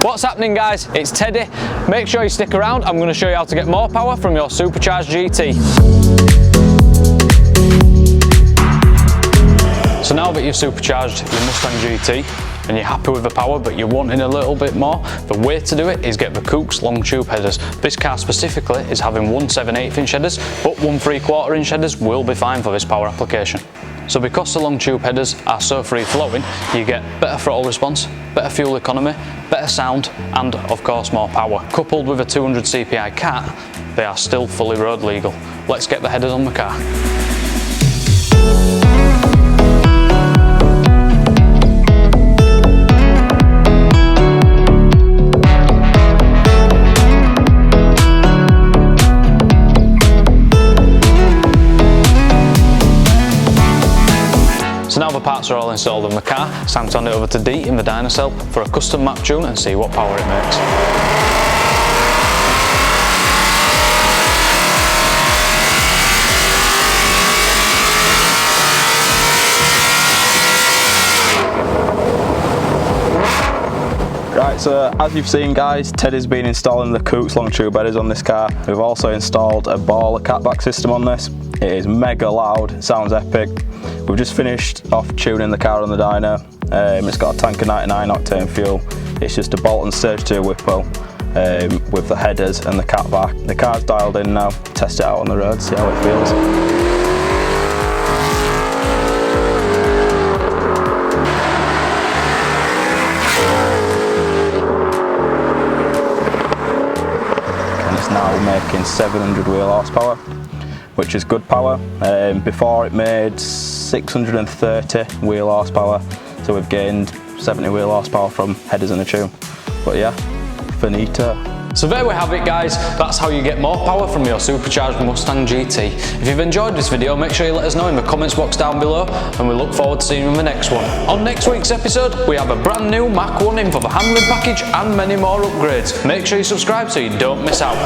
What's happening, guys? It's Teddy. Make sure you stick around. I'm going to show you how to get more power from your Supercharged GT. So now that you've supercharged your Mustang GT and you're happy with the power but you're wanting a little bit more, the way to do it is get the Coupe's long tube headers. This car specifically is having 1 7/8 inch headers, but 1 3/4 inch headers will be fine for this power application. So because the long tube headers are so free flowing, you get better throttle response, better fuel economy, better sound, and of course more power. Coupled with a 200 CPI cat, they are still fully road legal. Let's get the headers on the car. So now the parts are all installed in the car, it's time to hand it over to Dee in the dyno cell for a custom map tune and see what power it makes. Right, so as you've seen, guys, Teddy's been installing the Coupe's long tube headers on this car. We've also installed a baller catback system on this. It is mega loud, it sounds epic. We've just finished off tuning the car on the dyno. It's got a tank of 99 octane fuel. It's just a Bolton Stage 2 Whipple with the headers and the catback. The car's dialed in now, test it out on the road, see how it feels. Now making 700 wheel horsepower, which is good power. Before it made 630 wheel horsepower, so we've gained 70 wheel horsepower from headers and a tune. But yeah, finito. So there we have it, guys. That's how you get more power from your supercharged Mustang GT. If you've enjoyed this video, make sure you let us know in the comments box down below, and we look forward to seeing you in the next one. On next week's episode, we have a brand new Mach 1 in for the handling package and many more upgrades. Make sure you subscribe so you don't miss out.